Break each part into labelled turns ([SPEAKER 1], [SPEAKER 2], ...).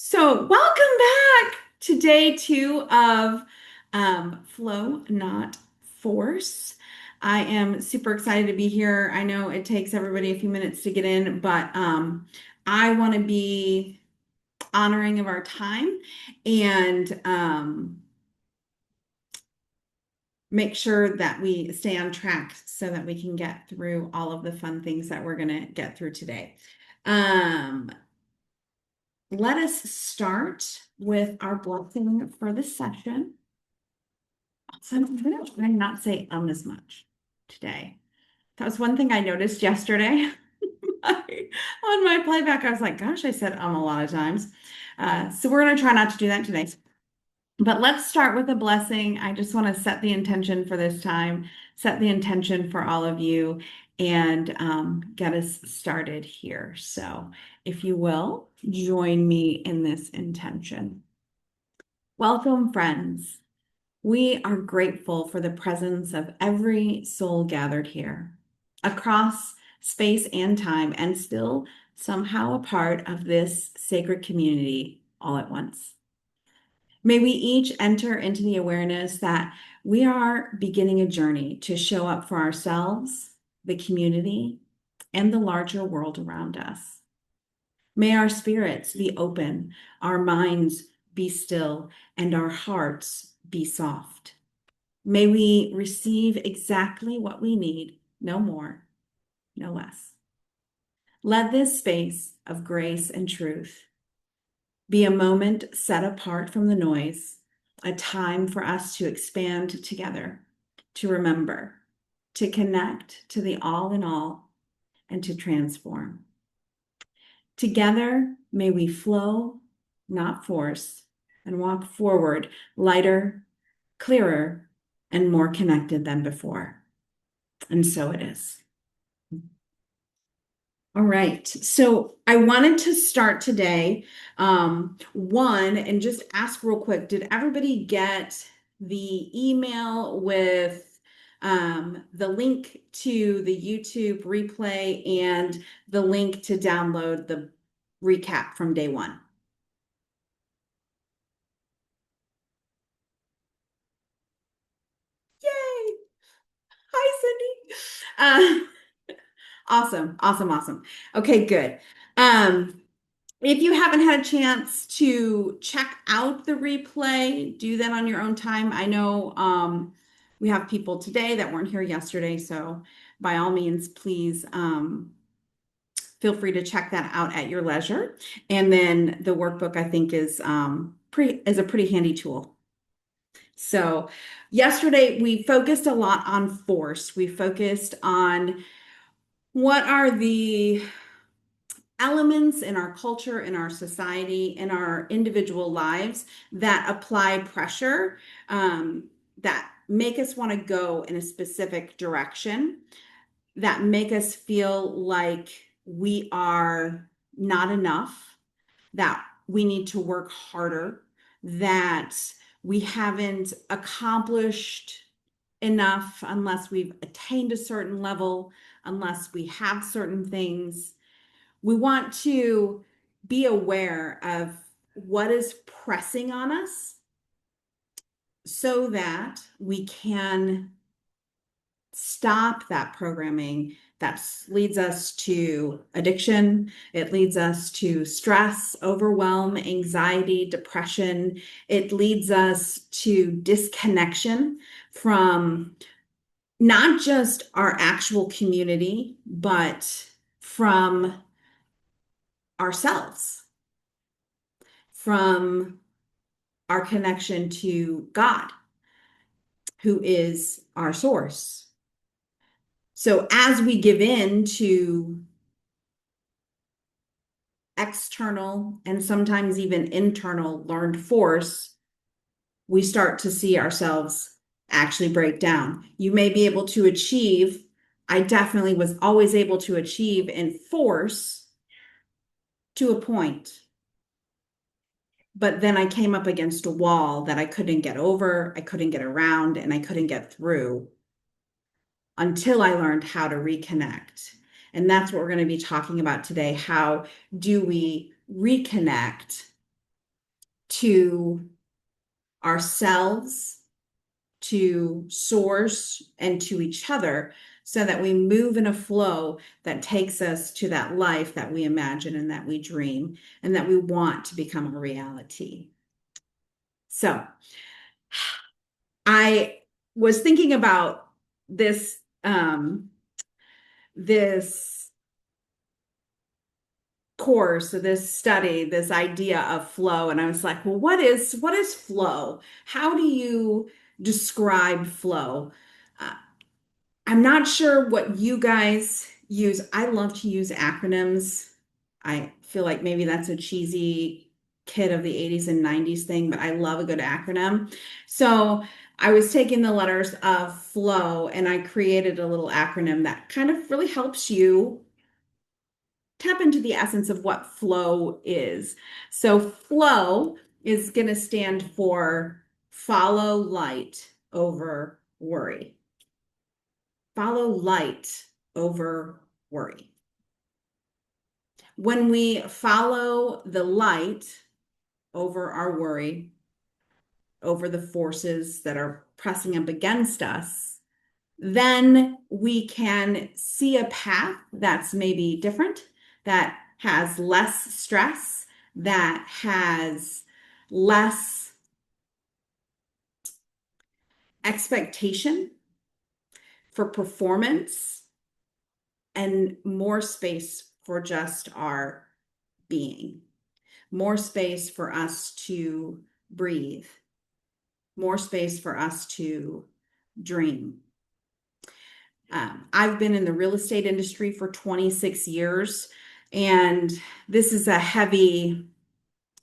[SPEAKER 1] So, welcome back to day two of Flow, Not Force. I am super excited to be here. I know it takes everybody a few minutes to get in, but I want to be honoring of our time and make sure that we stay on track so that we can get through all of the fun things that we're going to get through today. Um, Let us start with our blessing for the session. I'm going to try not to say as much today. That was one thing I noticed yesterday. On my playback, I was like, gosh, I said a lot of times. So we're going to try not to do that today. But let's start with a blessing. I just want to set the intention for this time, set the intention for all of you, and get us started here. So, if you will, join me in this intention. Welcome, friends. We are grateful for the presence of every soul gathered here, across space and time, and still somehow a part of this sacred community all at once. May we each enter into the awareness that we are beginning a journey to show up for ourselves, the community, and the larger world around us. May our spirits be open, our minds be still, and our hearts be soft. May we receive exactly what we need, no more, no less. Let this space of grace and truth be a moment set apart from the noise, a time for us to expand together, to remember, to connect to the all in all, and to transform. Together, may we flow, not force, and walk forward lighter, clearer, and more connected than before. And so it is. All right. So I wanted to start today, and just ask real quick, did everybody get the email with the link to the YouTube replay and the link to download the recap from day one? Yay! Hi, Cindy. Awesome, awesome, awesome. Okay, good. Um, If you haven't had a chance to check out the replay, do that on your own time. I know we have people today that weren't here yesterday, so by all means, please feel free to check that out at your leisure. And then the workbook, I think, is a pretty handy tool. So yesterday we focused a lot on force. We focused on what are the elements in our culture, in our society, in our individual lives that apply pressure, that make us want to go in a specific direction, that make us feel like we are not enough, that we need to work harder, that we haven't accomplished enough unless we've attained a certain level, unless we have certain things. We want to be aware of what is pressing on us so that we can stop that programming that leads us to addiction. It leads us to stress, overwhelm, anxiety, depression. It leads us to disconnection from not just our actual community, but from ourselves, from our connection to God, who is our source. So as we give in to external and sometimes even internal learned force, we start to see ourselves actually break down. You may be able to achieve, I definitely was always able to achieve in force to a point. But then I came up against a wall that I couldn't get over, I couldn't get around, and I couldn't get through until I learned how to reconnect. And that's what we're going to be talking about today. How do we reconnect to ourselves, to source, and to each other, so that we move in a flow that takes us to that life that we imagine and that we dream and that we want to become a reality. So I was thinking about this course or this study, this idea of flow, and I was like, well, what is flow? How do you describe flow? Uh, I'm not sure what you guys use. I love to use acronyms. I feel like maybe that's a cheesy kid of the 80s and 90s thing, but I love a good acronym. So I was taking the letters of flow and I created a little acronym that kind of really helps you tap into the essence of what flow is. So flow is going to stand for follow light over worry. Follow light over worry. When we follow the light over our worry, over the forces that are pressing up against us, then we can see a path that's maybe different, that has less stress, that has less expectation for performance, and more space for just our being, more space for us to breathe, more space for us to dream. I've been in the real estate industry for 26 years, and this is a heavy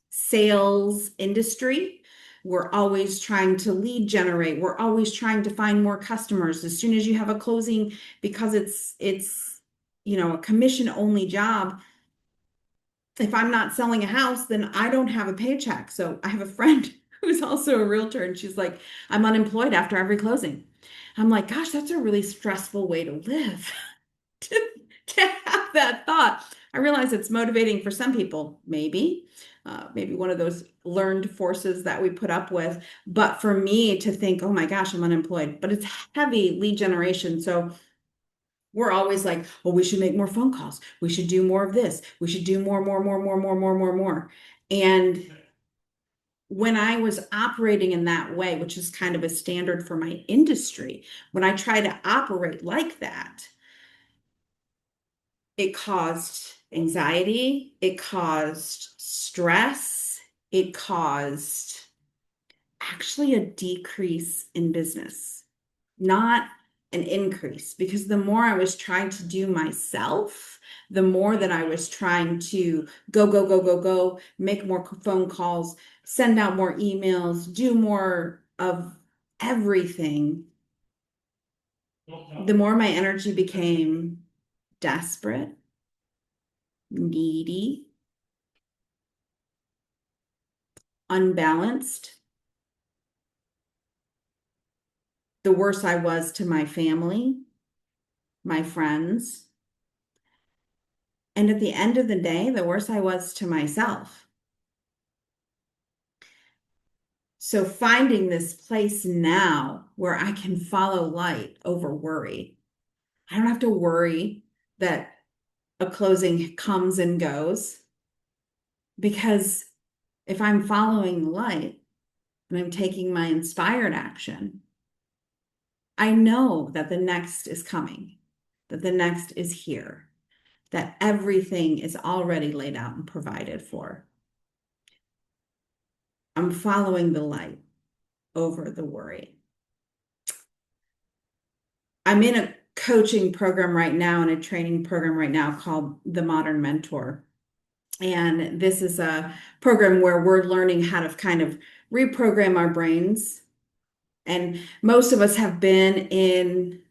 [SPEAKER 1] sales industry. We're always trying to lead generate. We're always trying to find more customers. As soon as you have a closing, because it's a commission only job, if I'm not selling a house, then I don't have a paycheck. So I have a friend who's also a realtor, and she's like, I'm unemployed after every closing. I'm like, gosh, that's a really stressful way to live. to, to have that thought. I realize it's motivating for some people, maybe one of those learned forces that we put up with. But for me to think, oh my gosh, I'm unemployed, but it's heavy lead generation. So we're always like, well, we should make more phone calls. We should do more of this. We should do more. And when I was operating in that way, which is kind of a standard for my industry, when I try to operate like that, it caused anxiety, it caused stress, it caused actually a decrease in business, not an increase, because the more I was trying to do myself, the more that I was trying to go, make more phone calls, send out more emails, do more of everything, the more my energy became desperate, needy, unbalanced, the worse I was to my family, my friends. And at the end of the day, the worse I was to myself. So finding this place now where I can follow light over worry. I don't have to worry that a closing comes and goes, because if I'm following light and I'm taking my inspired action, I know that the next is coming, that the next is here, that everything is already laid out and provided for. I'm following the light over the worry. I'm in a coaching program right now and a training program right now called The Modern Mentor. And this is a program where we're learning how to kind of reprogram our brains. And most of us have been in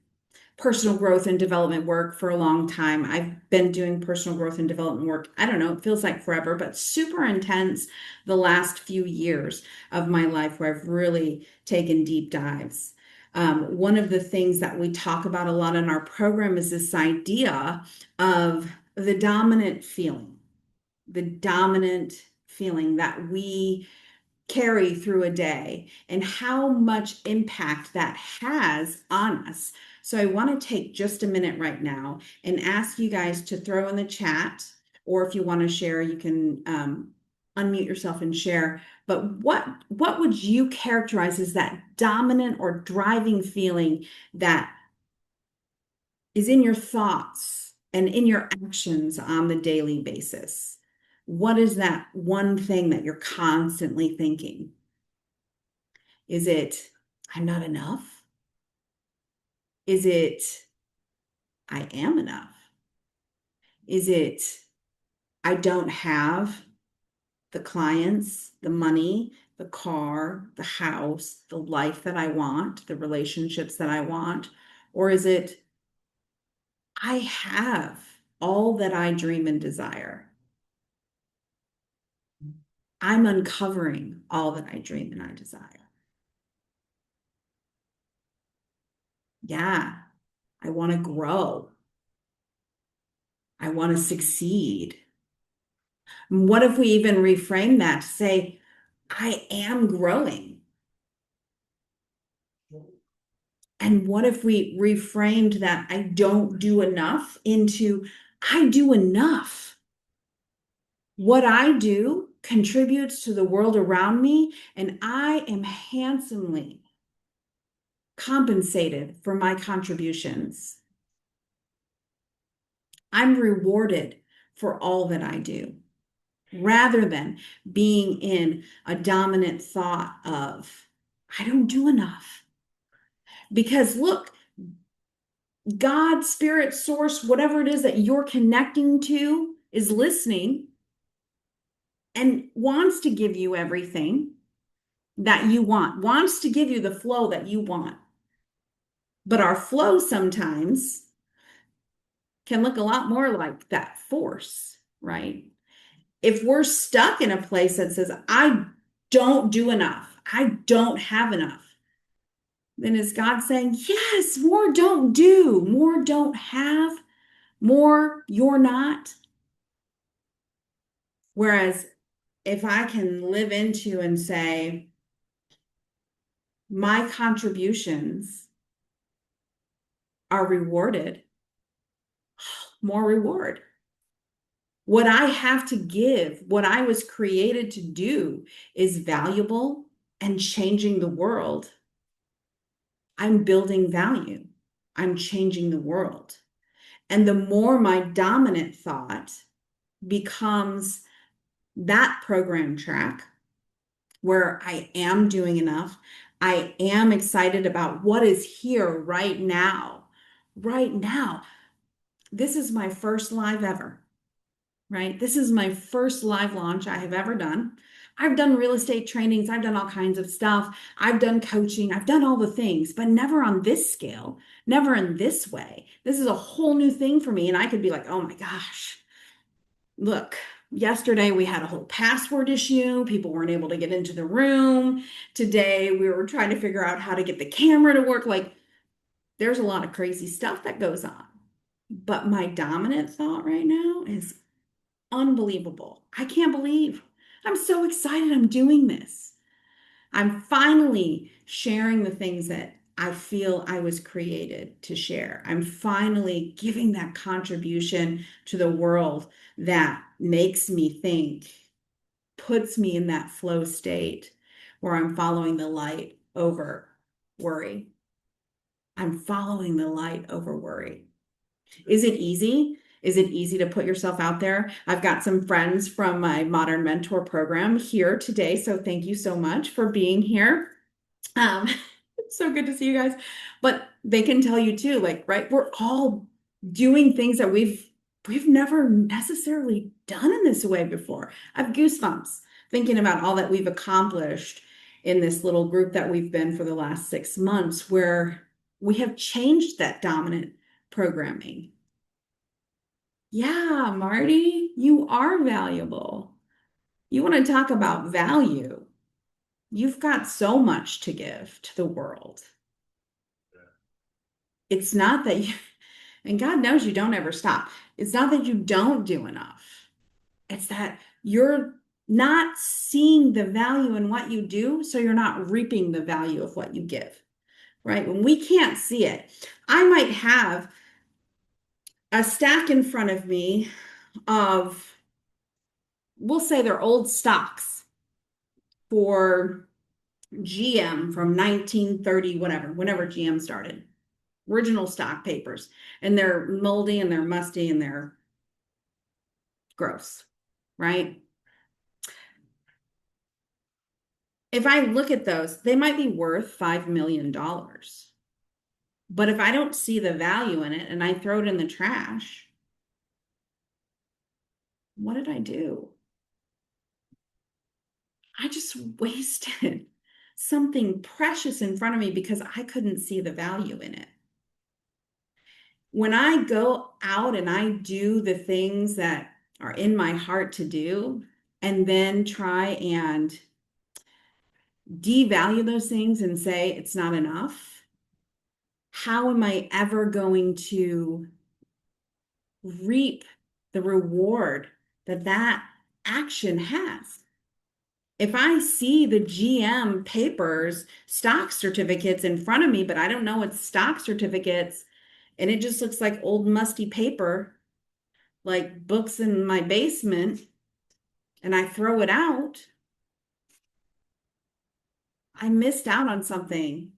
[SPEAKER 1] personal growth and development work for a long time. I've been doing personal growth and development work, I don't know, it feels like forever, but super intense the last few years of my life where I've really taken deep dives. One of the things that we talk about a lot in our program is this idea of the dominant feeling that we carry through a day and how much impact that has on us. So I want to take just a minute right now and ask you guys to throw in the chat, or if you want to share, you can unmute yourself and share. But what would you characterize as that dominant or driving feeling that is in your thoughts and in your actions on the daily basis? What is that one thing that you're constantly thinking? Is it, I'm not enough? Is it, I am enough? Is it, I don't have the clients, the money, the car, the house, the life that I want, the relationships that I want? Or is it, I have all that I dream and desire? I'm uncovering all that I dream and I desire. Yeah, I want to grow. I want to succeed. What if we even reframe that to say, I am growing? And what if we reframed that I don't do enough into I do enough? What I do contributes to the world around me, and I am handsomely compensated for my contributions. I'm rewarded for all that I do, rather than being in a dominant thought of, I don't do enough. Because look, God, spirit, source, whatever it is that you're connecting to is listening and wants to give you everything that you want, wants to give you the flow that you want. But our flow sometimes can look a lot more like that force, right? If we're stuck in a place that says, I don't do enough, I don't have enough, then is God saying, yes, more don't do, more don't have, more you're not? Whereas if I can live into and say, my contributions are rewarded, more reward. What I have to give, what I was created to do is valuable and changing the world. I'm building value. I'm changing the world. And the more my dominant thought becomes that program track where I am doing enough, I am excited about what is here right now. Right now, this is my first live ever, right? This is my first live launch I have ever done. I've done real estate trainings, I've done all kinds of stuff, I've done coaching, I've done all the things, but never on this scale, never in this way. This is a whole new thing for me. And I could be like, oh my gosh, look, yesterday we had a whole password issue. People weren't able to get into the room. Today we were trying to figure out how to get the camera to work. Like, there's a lot of crazy stuff that goes on. But my dominant thought right now is unbelievable. I can't believe I'm so excited I'm doing this. I'm finally sharing the things that I feel I was created to share. I'm finally giving that contribution to the world that makes me think, puts me in that flow state where I'm following the light over worry. I'm following the light over worry. Is it easy? Is it easy to put yourself out there? I've got some friends from my Modern Mentor program here today, so thank you so much for being here. Um, it's so good to see you guys. But they can tell you too, like, right, we're all doing things that we've never necessarily done in this way before. I have goosebumps thinking about all that we've accomplished in this little group that we've been for the last 6 months, where we have changed that dominant programming. Yeah, Marty, you are valuable. You want to talk about value? You've got so much to give to the world. It's not that you, and God knows you don't ever stop. It's not that you don't do enough. It's that you're not seeing the value in what you do, so you're not reaping the value of what you give, right? When we can't see it, I might have a stack in front of me of, we'll say they're old stocks for GM from 1930, whatever, whenever GM started, original stock papers, and they're moldy and they're musty and they're gross, right? If I look at those, they might be worth $5 million. But if I don't see the value in it and I throw it in the trash, what did I do? I just wasted something precious in front of me because I couldn't see the value in it. When I go out and I do the things that are in my heart to do, and then try and devalue those things and say it's not enough, how am I ever going to reap the reward that that action has? If I see the GM papers, stock certificates in front of me, but I don't know it's stock certificates, and it just looks like old musty paper, like books in my basement, and I throw it out, I missed out on something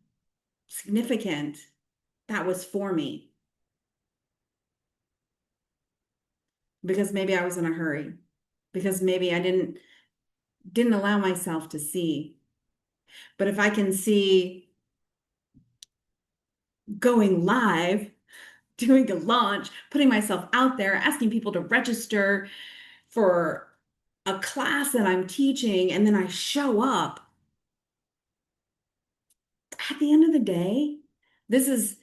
[SPEAKER 1] significant that was for me because maybe I was in a hurry, because maybe I didn't allow myself to see. But if I can see going live, doing a launch, putting myself out there, asking people to register for a class that I'm teaching, and then I show up, at the end of the day, this is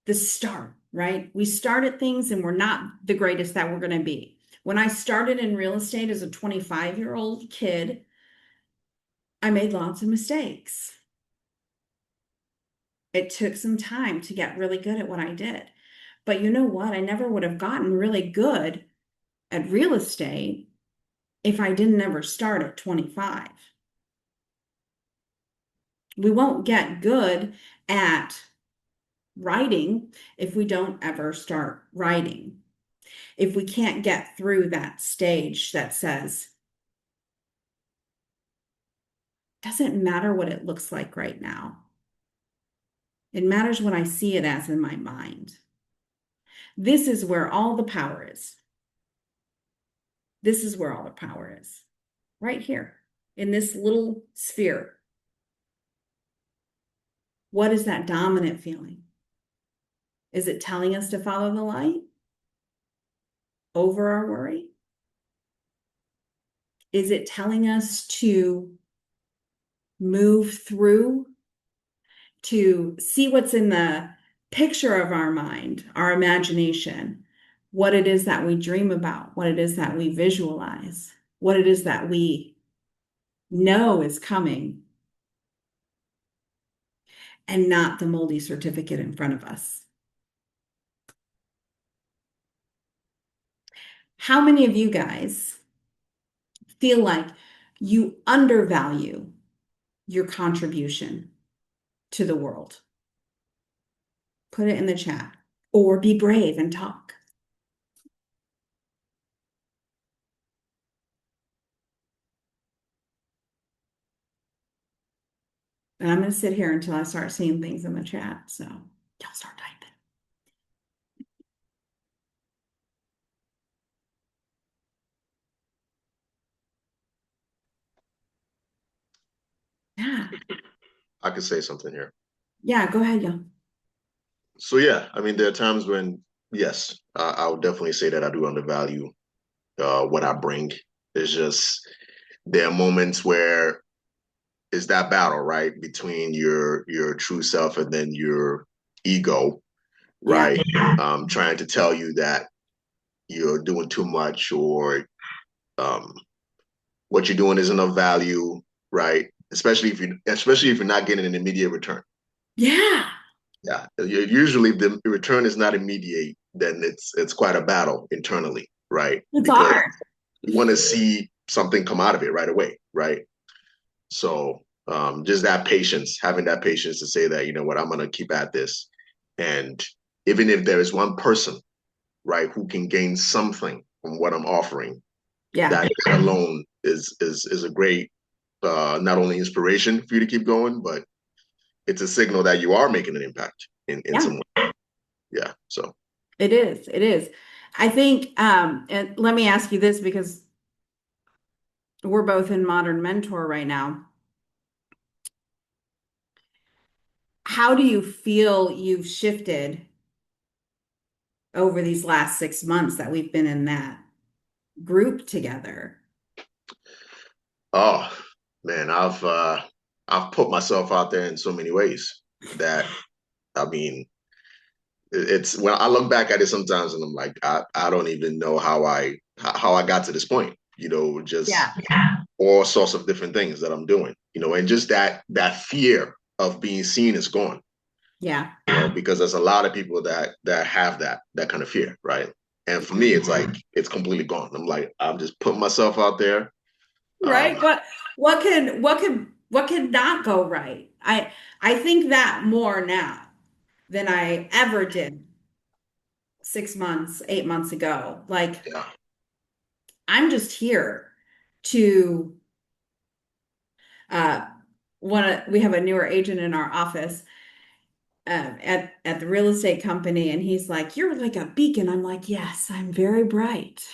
[SPEAKER 1] the start, right? We start at things and we're not the greatest that we're going to be. When I started in real estate as a 25-year-old kid, I made lots of mistakes. It took some time to get really good at what I did. But you know what? I never would have gotten really good at real estate if I didn't ever start at 25. We won't get good at writing if we don't ever start writing. If we can't get through that stage that says, doesn't matter what it looks like right now. It matters what I see it as in my mind. This is where all the power is. This is where all the power is. Right here in this little sphere. What is that dominant feeling? Is it telling us to follow the light over our worry? Is it telling us to move through, to see what's in the picture of our mind, our imagination, what it is that we dream about, what it is that we visualize, what it is that we know is coming, and not the moldy certificate in front of us? How many of you guys feel like you undervalue your contribution to the world? Put it in the chat or be brave and talk. And I'm going to sit here until I start seeing things in the chat. So y'all start typing. Yeah.
[SPEAKER 2] I could say something here.
[SPEAKER 1] Yeah, go ahead, y'all.
[SPEAKER 2] So yeah, I mean, there are times when, yes, I would definitely say that I do undervalue what I bring. It's just there are moments where it's that battle, right, between your true self and then your ego,
[SPEAKER 1] Yeah.
[SPEAKER 2] right? Trying to tell you that you're doing too much or um, what you're doing isn't of value, right? Especially if you're not getting an immediate return.
[SPEAKER 1] Yeah.
[SPEAKER 2] Yeah, usually the return is not immediate. Then it's quite a battle internally, right?
[SPEAKER 1] It's
[SPEAKER 2] Because
[SPEAKER 1] hard.
[SPEAKER 2] you want to see something come out of it right away, right? So just that patience, having that patience to say that, you know what, I'm gonna keep at this. And even if there is one person, right, who can gain something from what I'm offering,
[SPEAKER 1] Yeah.
[SPEAKER 2] that alone is a great not only inspiration for you to keep going, but it's a signal that you are making an impact in
[SPEAKER 1] Yeah.
[SPEAKER 2] some way. Yeah. So
[SPEAKER 1] It is. It is. I think, and let me ask you this because we're both in Modern Mentor right now. How do you feel you've shifted over these last 6 months that we've been in that group together?
[SPEAKER 2] oh man, I've put myself out there in so many ways that I mean it's when I look back at it sometimes and I'm like, I don't even know how I got to this point, you know, just
[SPEAKER 1] Yeah.
[SPEAKER 2] all sorts of different things that I'm doing, you know, and just that fear of being seen is gone,
[SPEAKER 1] Yeah.
[SPEAKER 2] you know, because there's a lot of people that have that kind of fear, right? And for me, it's like it's completely gone. I'm like, I'm just putting myself out there. Um,
[SPEAKER 1] Right? What could not go right? I think that more now than I ever did 6 months, 8 months ago. Like
[SPEAKER 2] yeah,
[SPEAKER 1] I'm just here to uh we have a newer agent in our office at the real estate company, and he's like, "You're like a beacon." I'm like, "Yes, I'm very bright.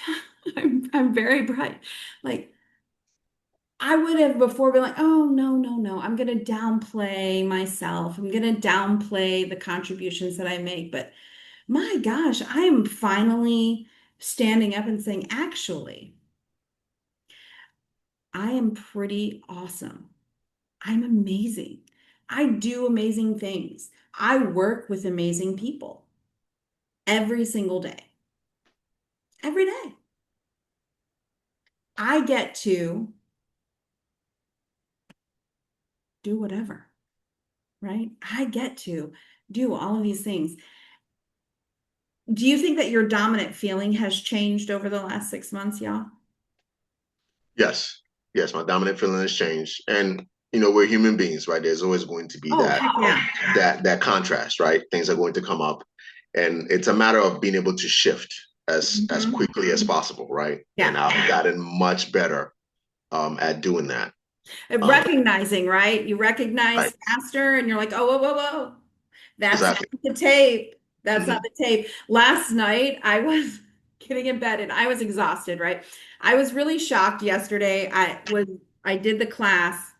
[SPEAKER 1] I'm very bright." Like I would have before been like, "Oh no, no, no. I'm gonna downplay myself. I'm gonna downplay the contributions that I make." But my gosh, I am finally standing up and saying, "Actually, I am pretty awesome. I'm amazing. I do amazing things. I work with amazing people every single day, every day. I get to do whatever, right? I get to do all of these things." Do you think that your dominant feeling has changed over the last 6 months, y'all?
[SPEAKER 2] yes, yes, my dominant feeling has changed, and you know, we're human beings, right? There's always going to be
[SPEAKER 1] Oh, heck yeah.
[SPEAKER 2] that contrast, right? Things are going to come up, and it's a matter of being able to shift as
[SPEAKER 1] Mhm.
[SPEAKER 2] quickly as possible, right? And
[SPEAKER 1] Yeah.
[SPEAKER 2] I've gotten much better at doing that. Um,
[SPEAKER 1] Recognizing, right? You
[SPEAKER 2] right,
[SPEAKER 1] recognize faster and you're like, "Oh, whoa, whoa, whoa. That's not
[SPEAKER 2] exactly.
[SPEAKER 1] the tape. That's not
[SPEAKER 2] Mhm.
[SPEAKER 1] the tape." Last night, I was getting in bed and I was exhausted, right? I was really shocked yesterday. I did the class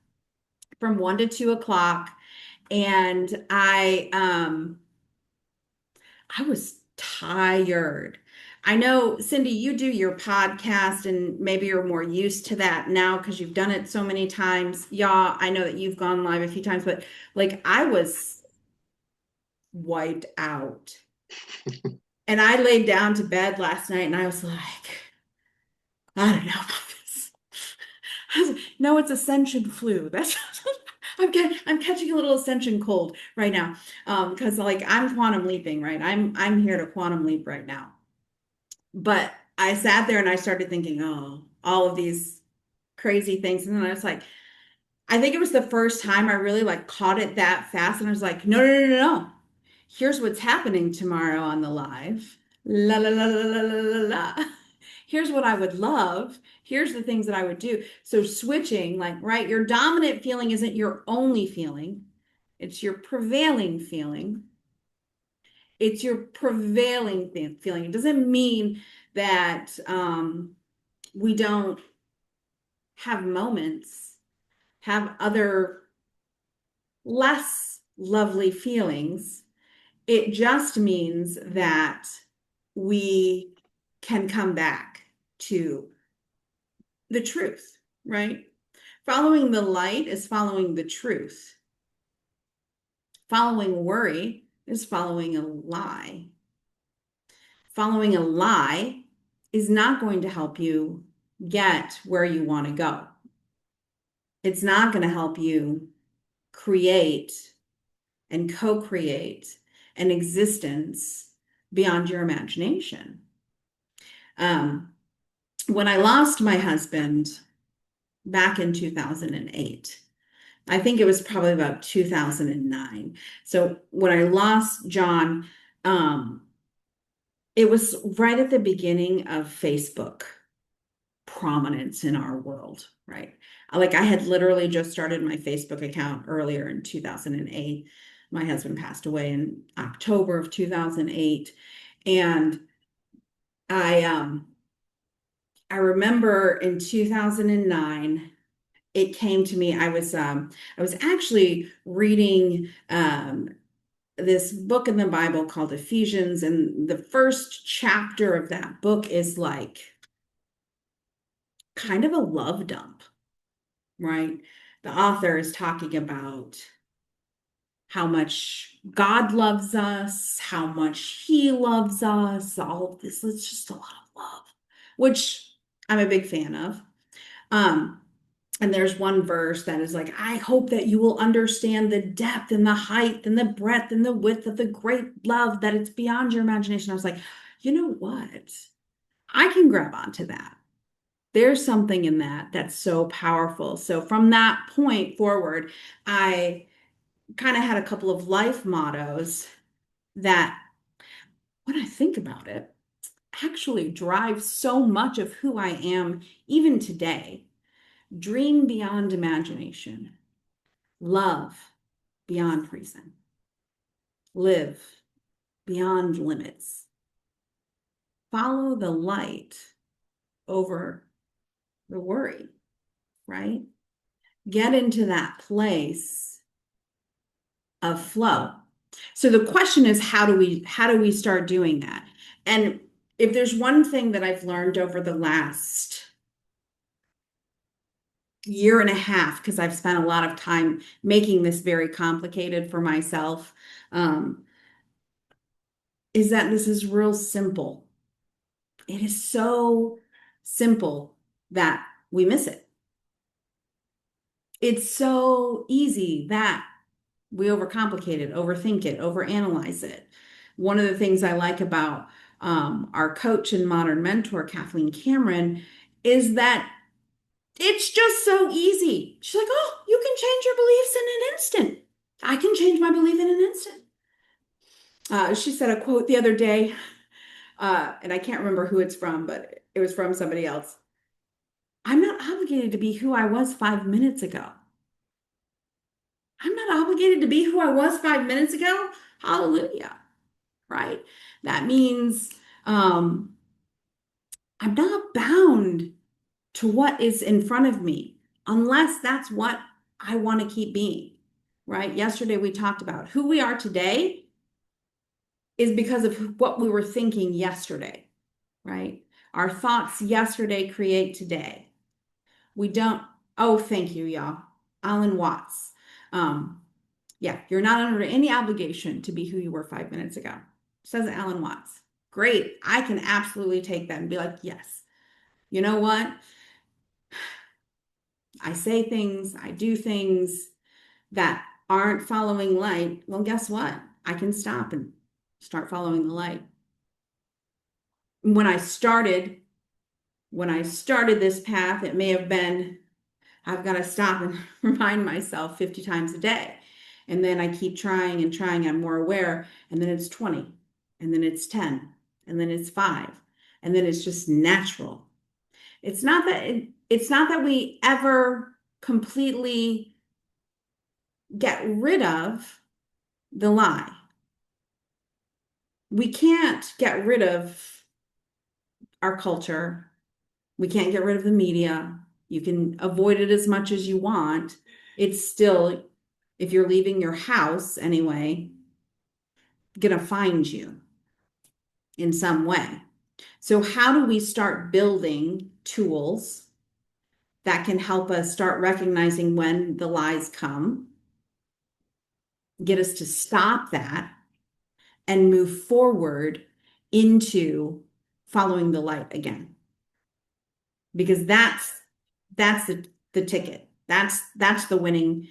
[SPEAKER 1] from 1 to 2 o'clock, and I was tired. I know, Cindy, you do your podcast and maybe you're more used to that now because you've done it so many times. Yeah, I know that you've gone live a few times, but like I was wiped out. And I laid down to bed last night and I was like, I don't know about this. I was like, no, it's ascension flu. That's I'm catching a little ascension cold right now. Because like I'm quantum leaping, right? I'm here to quantum leap right now. But I sat there and I started thinking, oh, all of these crazy things. And then I was like, I think it was the first time I really like caught it that fast. And I was like, no, no, no, no, no. Here's what's happening tomorrow on the live. La la la la la la la la. Here's what I would love. Here's the things that I would do. So switching, like, right, your dominant feeling isn't your only feeling. It's your prevailing feeling. It's your prevailing feeling. It doesn't mean that we don't have moments, have other less lovely feelings. It just means that we can come back to the truth, right? Following the light is following the truth. Following worry is following a lie. Following a lie is not going to help you get where you want to go. It's not going to help you create and co create an existence beyond your imagination. Um, when I lost my husband back in 2008. I think it was probably about 2009. So when I lost John, um, it was right at the beginning of Facebook prominence in our world, right? Like I had literally just started my Facebook account earlier in 2008. My husband passed away in October of 2008. And I I remember in 2009 it came to me. I was actually reading this book in the Bible called Ephesians, and the first chapter of that book is like kind of a love dump, right? The author is talking about how much God loves us, how much He loves us, all of this. It's just a lot of love, which I'm a big fan of. Um, and there's one verse that is like, I hope that you will understand the depth and the height and the breadth and the width of the great love that it's beyond your imagination. I was like, you know what? I can grab onto that. There's something in that that's so powerful. So from that point forward, I kind of had a couple of life mottos that, when I think about it, actually drive so much of who I am even today. Dream beyond imagination, love beyond reason, live beyond limits, follow the light over the worry, right? Get into that place of flow. So the question is, how do we start doing that? And if there's one thing that I've learned over the last year and a half, because I've spent a lot of time making this very complicated for myself, um, is that this is real simple. It is so simple that we miss it. It's so easy that we overcomplicate it, overthink it, overanalyze it. One of the things I like about our coach and modern mentor, Kathleen Cameron, is that it's just so easy. She's like, oh, you can change your beliefs in an instant. I can change my belief in an instant. She said a quote the other day, and I can't remember who it's from, but it was from somebody else. I'm not obligated to be who I was 5 minutes ago. I'm not obligated to be who I was 5 minutes ago. Hallelujah. Right? That means I'm not bound to what is in front of me unless that's what I want to keep being. Right? Yesterday we talked about who we are today is because of what we were thinking yesterday. Right? Our thoughts yesterday create today. We don't, oh, thank you, y'all. Alan Watts. Um, Yeah, you're not under any obligation to be who you were 5 minutes ago, says Alan Watts. Great. I can absolutely take that and be like, yes, you know what? I say things, I do things that aren't following light. Well, guess what? I can stop and start following the light. When I started, when I started this path, it may have been I've got to stop and remind myself 50 times a day. And then I keep trying and trying. I'm more aware. And then it's 20. And then it's 10. And then it's 5. And then it's just natural. It's not that we ever completely get rid of the lie. We can't get rid of our culture. We can't get rid of the media. You can avoid it as much as you want. It's still, if you're leaving your house anyway, gonna find you in some way. So how do we start building tools that can help us start recognizing when the lies come, get us to stop that and move forward into following the light again? Because that's the ticket. That's the winning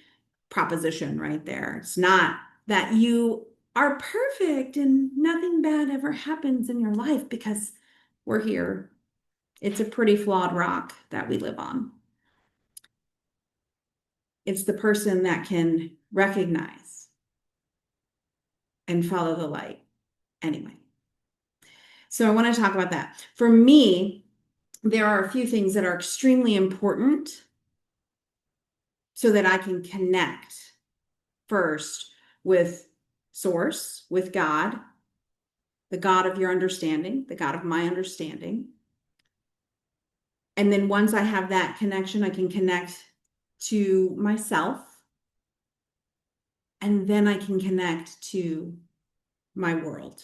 [SPEAKER 1] proposition right there. It's not that you are perfect and nothing bad ever happens in your life, because we're here. It's a pretty flawed rock that we live on. It's the person that can recognize and follow the light. Anyway, so I want to talk about that. For me, there are a few things that are extremely important so that I can connect first with Source, with God, the God of your understanding, the God of my understanding. And then once I have that connection, I can connect to myself. And then I can connect to my world,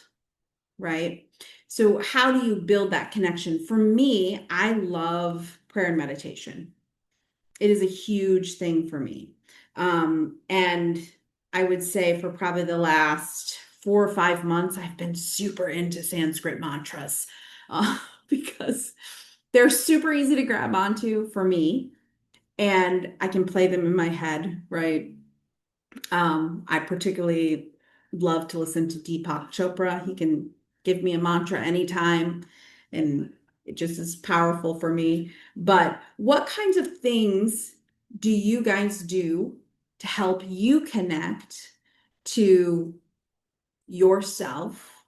[SPEAKER 1] right? So, how do you build that connection? For me, I love prayer and meditation. It is a huge thing for me. And I would say for probably the last 4 or 5 months, I've been super into Sanskrit mantras because they're super easy to grab onto for me, and I can play them in my head, right? I particularly love to listen to Deepak Chopra. He can give me a mantra anytime, and it just is powerful for me. But what kinds of things do you guys do to help you connect to yourself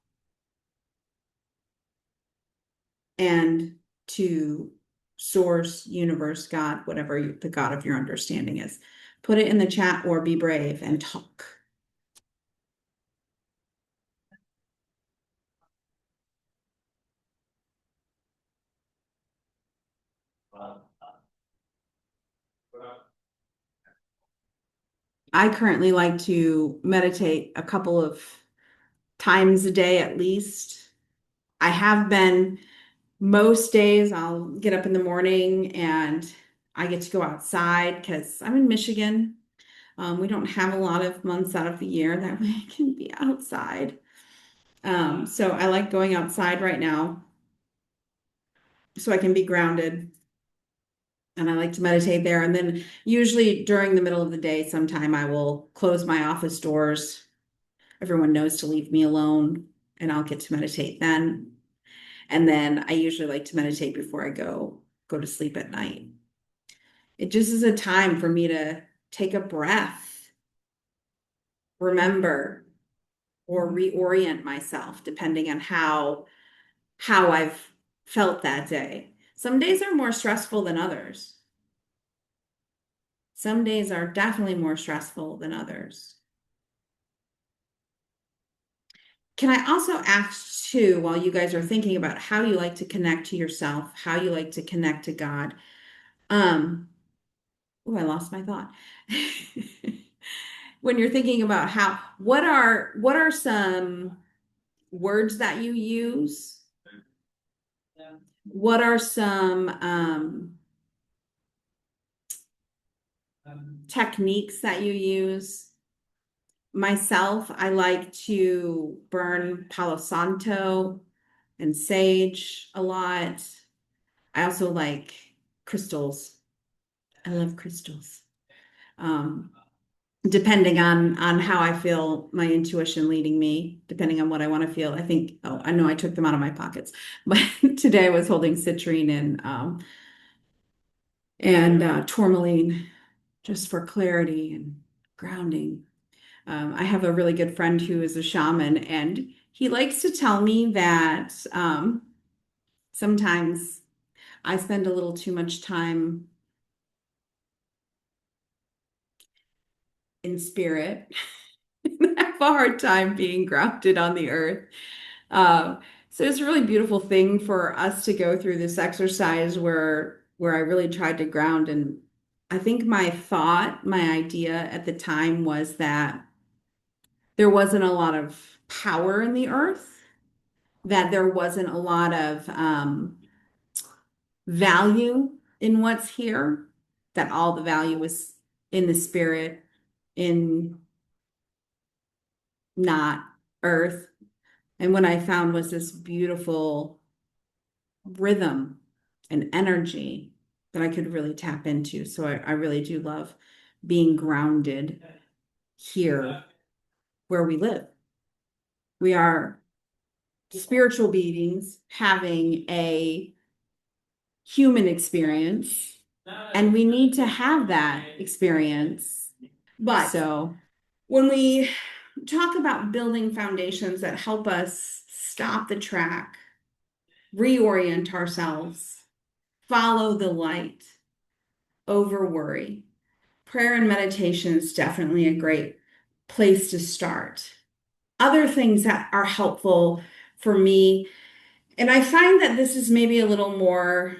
[SPEAKER 1] and to source, universe, God, whatever the God of your understanding is? Put it in the chat or be brave and talk. I currently like to meditate a couple of times a day at least. I have been most days. I'll get up in the morning and I get to go outside because I'm in Michigan. We don't have a lot of months out of the year that we can be outside. So I like going outside right now so I can be grounded, and I like to meditate there. And then usually during the middle of the day, sometime I will close my office doors. Everyone knows to leave me alone, and I'll get to meditate then. And then I usually like to meditate before I go to sleep at night. It just is a time for me to take a breath, remember, or reorient myself depending on how I've felt that day. Some days are more stressful than others. Some days are definitely more stressful than others. Can I also ask too, while you guys are thinking about how you like to connect to yourself, how you like to connect to God? Oh, I lost my thought. When you're thinking about what are some words that you use? What are some techniques that you use? Myself, I like to burn Palo Santo and sage a lot. I also like crystals. I love crystals. Um, Depending on how I feel, my intuition leading me, depending on what I want to feel. I think, oh, I know I took them out of my pockets, but today I was holding citrine and tourmaline just for clarity and grounding. I have a really good friend who is a shaman, and he likes to tell me that sometimes I spend a little too much time in spirit. I have a hard time being grounded on the earth. Um, so it's a really beautiful thing for us to go through this exercise where I really tried to ground. And I think my idea at the time was that there wasn't a lot of power in the earth, that there wasn't a lot of value in what's here, that all the value was in the spirit, in not earth. And what I found was this beautiful rhythm and energy that I could really tap into. So I really do love being grounded here where we live. We are spiritual beings having a human experience, And we need to have that experience. But
[SPEAKER 3] So,
[SPEAKER 1] when we talk about building foundations that help us stop the track, reorient ourselves, follow the light, over worry, prayer and meditation is definitely a great place to start. Other things that are helpful for me, and I find that this is maybe a little more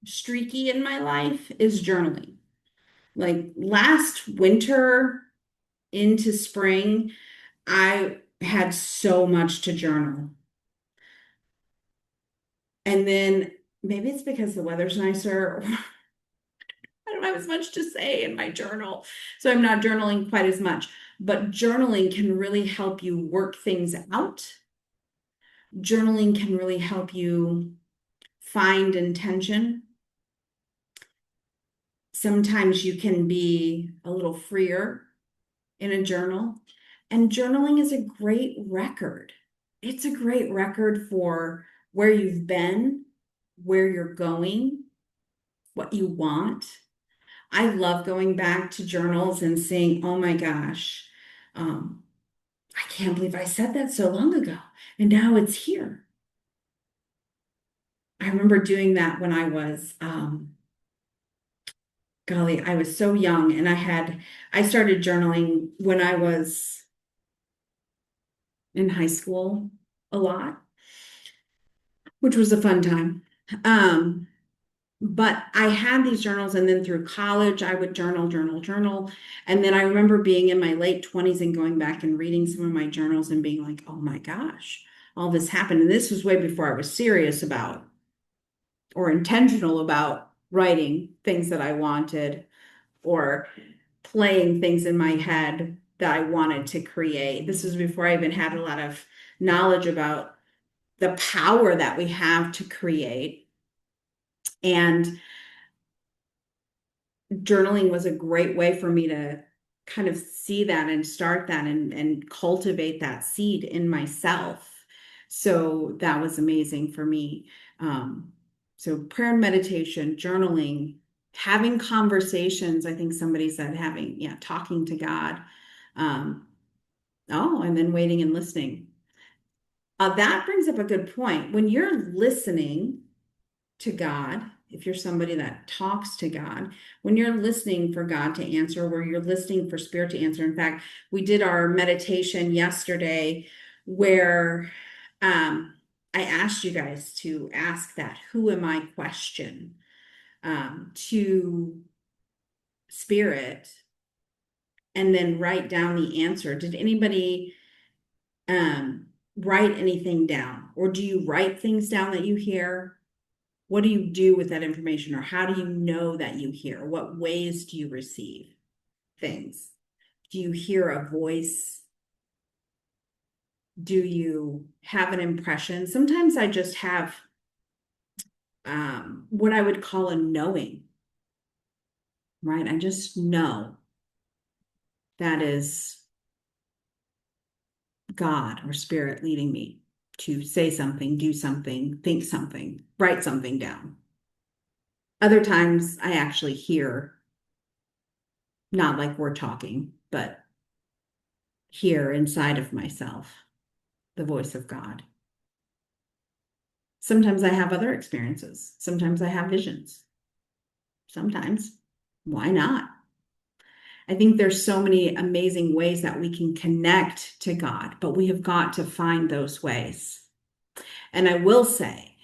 [SPEAKER 1] streaky in my life, is journaling. Like last winter into spring, I had so much to journal. And then maybe it's because the weather's nicer. I don't have as much to say in my journal. So I'm not journaling quite as much. But journaling can really help you work things out. Journaling can really help you find intention. Sometimes you can be a little freer in a journal. And journaling is a great record. It's a great record for where you've been, where you're going, what you want. I love going back to journals and saying, oh my gosh, I can't believe I said that so long ago. And now it's here. I remember doing that when I was, golly, I was so young and I started journaling when I was in high school a lot, which was a fun time. Um, but I had these journals, and then through college, I would journal, journal, journal. And then I remember being in my late 20s and going back and reading some of my journals and being like, oh my gosh, all this happened. And this was way before I was serious about or intentional about writing things that I wanted or playing things in my head that I wanted to create. This was before I even had a lot of knowledge about the power that we have to create. And journaling was a great way for me to kind of see that and start that and cultivate that seed in myself. So that was amazing for me. So prayer and meditation, journaling, having conversations. I think somebody said having, yeah, talking to God. Um, oh, and then waiting and listening. That brings up a good point. When you're listening to God, if you're somebody that talks to God, when you're listening for God to answer, where you're listening for Spirit to answer. In fact, we did our meditation yesterday where I asked you guys to ask that who am I question to Spirit and then write down the answer. Did anybody write anything down, or do you write things down that you hear? What do you do with that information, or how do you know that you hear? What ways do you receive things? Do you hear a voice? Do you have an impression? Sometimes I just have what I would call a knowing, right? I just know that is God or Spirit leading me to say something, do something, think something, write something down. Other times I actually hear, not like we're talking, but hear inside of myself the voice of God. Sometimes I have other experiences. Sometimes I have visions. Sometimes, why not? I think there's so many amazing ways that we can connect to God, but we have got to find those ways. And I will say,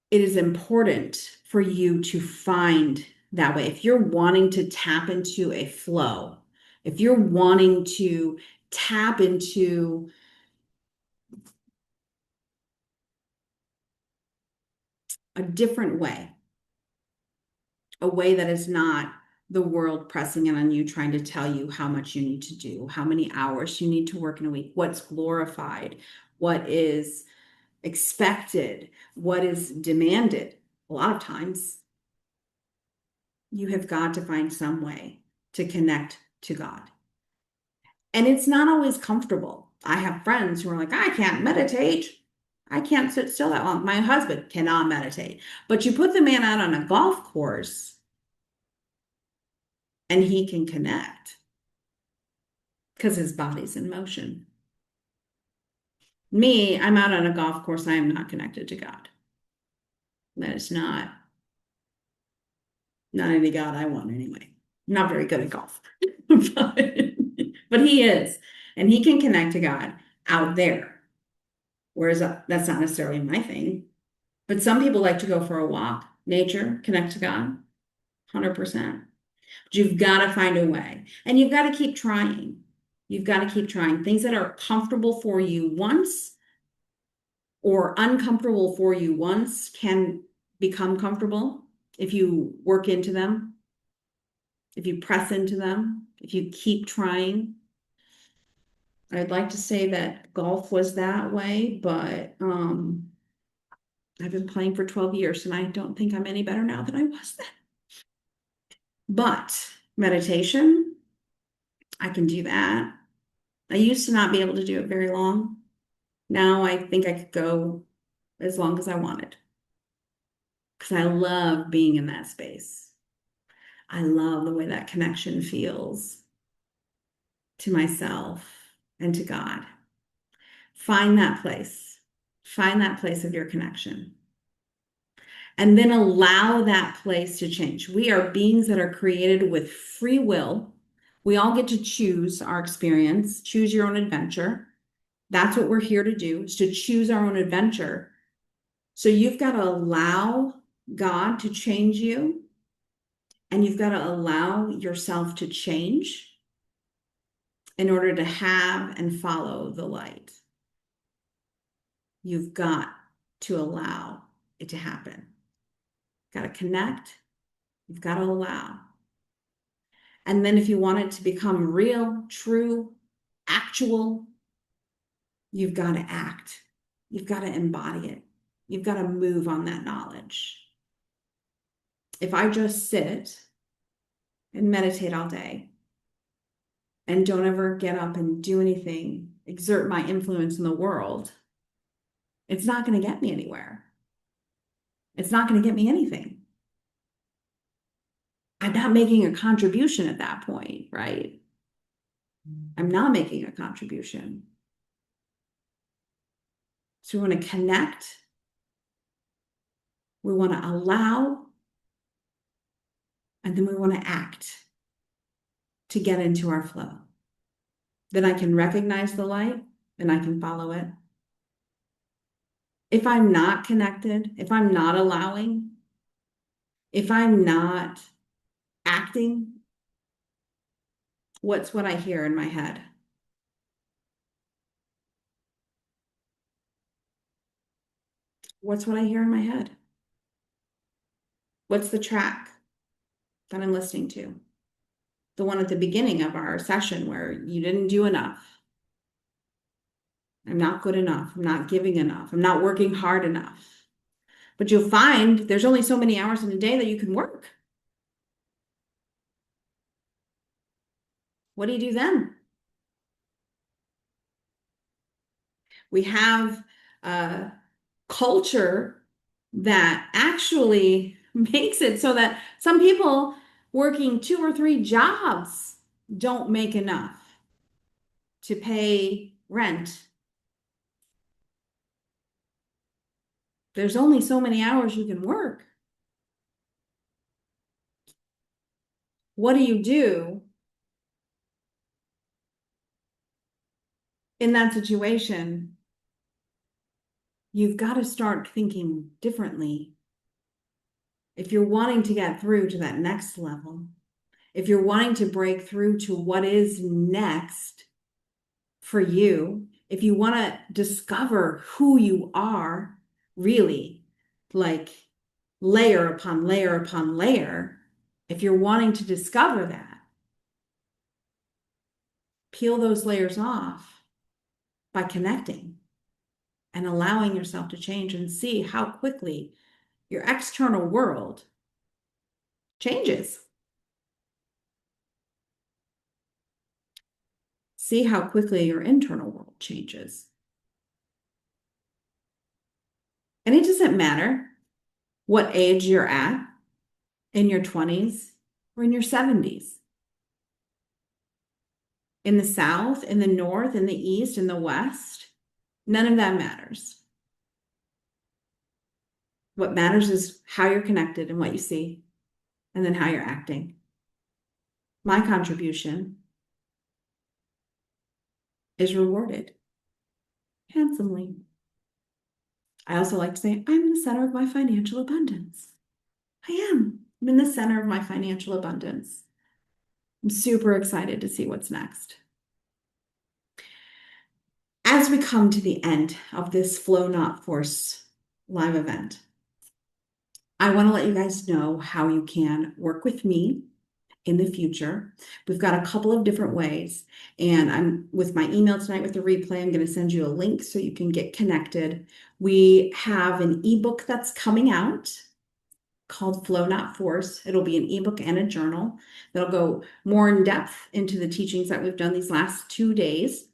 [SPEAKER 1] it is important for you to find that way. If you're wanting to tap into a flow, if you're wanting to tap into a different way, a way that is not the world pressing in on you, trying to tell you how much you need to do, how many hours you need to work in a week, what's glorified, what is expected, what is demanded. A lot of times, you have got to find some way to connect to God. And it's not always comfortable. I have friends who are like, I can't meditate. I can't sit still that long. My husband cannot meditate. But you put the man out on a golf course and he can connect because his body's in motion. Me, I'm out on a golf course. I am not connected to God. That is not any God I want anyway. I'm not very good at golf, but, but he is, and he can connect to God out there. Whereas that's not necessarily my thing. But some people like to go for a walk, nature, connect to God, 100%. But you've got to find a way, and you've got to keep trying. You've got to keep trying things that are comfortable for you once or uncomfortable for you once can become comfortable if you work into them, if you press into them, if you keep trying. I'd like to say that golf was that way, but I've been playing for 12 years and I don't think I'm any better now than I was then. But meditation, I can do that. I used to not be able to do it very long. Now I think I could go as long as I wanted because I love being in that space. I love the way that connection feels to myself and to God. Find that place. Find that place of your connection. And then allow that place to change. We are beings that are created with free will. We all get to choose our experience, choose your own adventure. That's what we're here to do, is to choose our own adventure. So you've got to allow God to change you, and you've got to allow yourself to change in order to have and follow the light. You've got to allow it to happen. Got to connect. You've got to allow. And then if you want it to become real, true, actual, you've got to act. You've got to embody it. You've got to move on that knowledge. If I just sit and meditate all day and don't ever get up and do anything, exert my influence in the world, it's not going to get me anywhere. It's not going to get me anything. I'm not making a contribution at that point, right? I'm not making a contribution. So we want to connect. We want to allow. And then we want to act to get into our flow. Then I can recognize the light and I can follow it. If I'm not connected, if I'm not allowing, if I'm not acting, what's what I hear in my head? What's what I hear in my head? What's the track that I'm listening to? The one at the beginning of our session where you didn't do enough. I'm not good enough. I'm not giving enough. I'm not working hard enough. But you'll find there's only so many hours in a day that you can work. What do you do then? We have a culture that actually makes it so that some people working 2 or 3 jobs don't make enough to pay rent. There's only so many hours you can work. What do you do in that situation? You've got to start thinking differently. If you're wanting to get through to that next level, if you're wanting to break through to what is next for you, if you want to discover who you are really, like layer upon layer upon layer, if you're wanting to discover that, peel those layers off by connecting and allowing yourself to change and see how quickly your external world changes. See how quickly your internal world changes. And it doesn't matter what age you're at, in your 20s or in your 70s. in the south, in the north, in the east, in the west. None of that matters. What matters is how you're connected and what you see, and then how you're acting. My contribution is rewarded handsomely. I also like to say I'm in the center of my financial abundance. I am. I'm in the center of my financial abundance. I'm super excited to see what's next. As we come to the end of this Flow Not Force live event, I want to let you guys know how you can work with me in the future. We've got a couple of different ways, and I'm with my email tonight with the replay. I'm going to send you a link so you can get connected. We have an ebook that's coming out called Flow Not Force. It'll be an ebook and a journal that'll go more in depth into the teachings that we've done these last 2 days.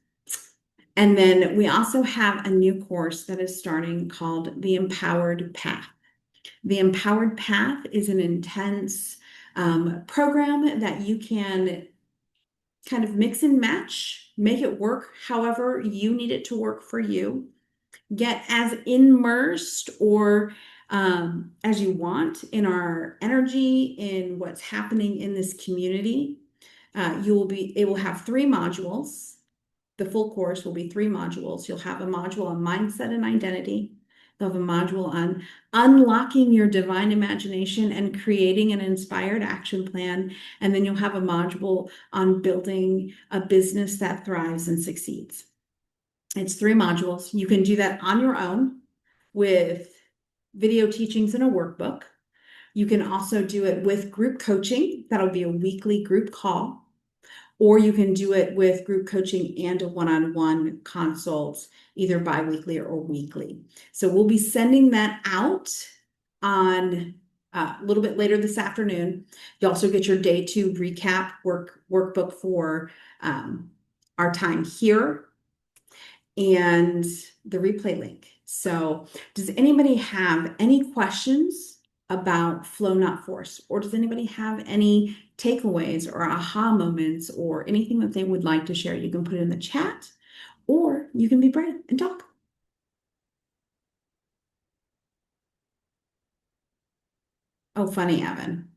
[SPEAKER 1] And then we also have a new course that is starting called The Empowered Path. The Empowered Path is an intense program that you can kind of mix and match, make it work however you need it to work for you. Get as immersed or as you want in our energy, in what's happening in this community. It will have 3 modules. The full course will be 3 modules. You'll have a module on mindset and identity. They'll have a module on unlocking your divine imagination and creating an inspired action plan. And then you'll have a module on building a business that thrives and succeeds. It's 3 modules. You can do that on your own with video teachings and a workbook. You can also do it with group coaching. That'll be a weekly group call. Or you can do it with group coaching and a one-on-one consult, either bi-weekly or weekly. So we'll be sending that out on a little bit later this afternoon. You also get your day 2 recap workbook for our time here and the replay link. So does anybody have any questions about Flow Not Force? Or does anybody have any takeaways or aha moments or anything that they would like to share? You can put it in the chat or you can be brave and talk. Oh, funny, Evan.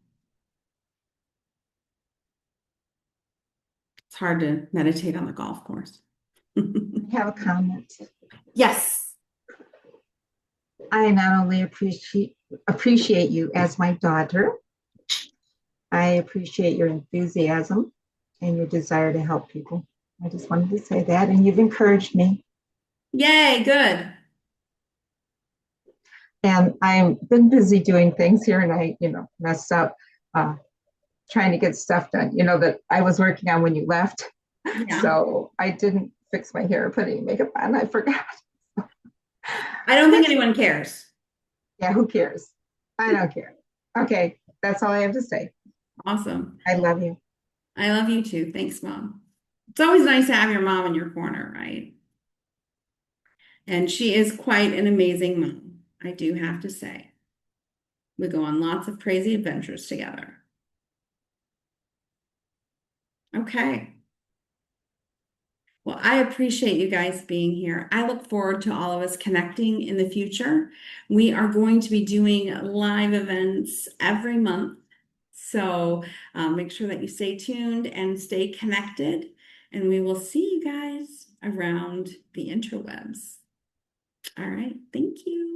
[SPEAKER 1] It's hard to meditate on the golf course.
[SPEAKER 3] I have a comment.
[SPEAKER 1] Yes.
[SPEAKER 3] I not only appreciate you as my daughter, I appreciate your enthusiasm and your desire to help people. I just wanted to say that, and you've encouraged me.
[SPEAKER 1] Yay, good.
[SPEAKER 3] And I've been busy doing things here, and I, messed up trying to get stuff done, that I was working on when you left.
[SPEAKER 1] Yeah.
[SPEAKER 3] So I didn't fix my hair or put any makeup on. I forgot.
[SPEAKER 1] I don't think anyone cares.
[SPEAKER 3] Yeah, who cares? I don't care. Okay, that's all I have to say.
[SPEAKER 1] Awesome.
[SPEAKER 3] I love you.
[SPEAKER 1] I love you too. Thanks, Mom. It's always nice to have your mom in your corner, right? And she is quite an amazing mom, I do have to say. We go on lots of crazy adventures together. Okay. Well, I appreciate you guys being here. I look forward to all of us connecting in the future. We are going to be doing live events every month. So make sure that you stay tuned and stay connected. And we will see you guys around the interwebs. All right. Thank you.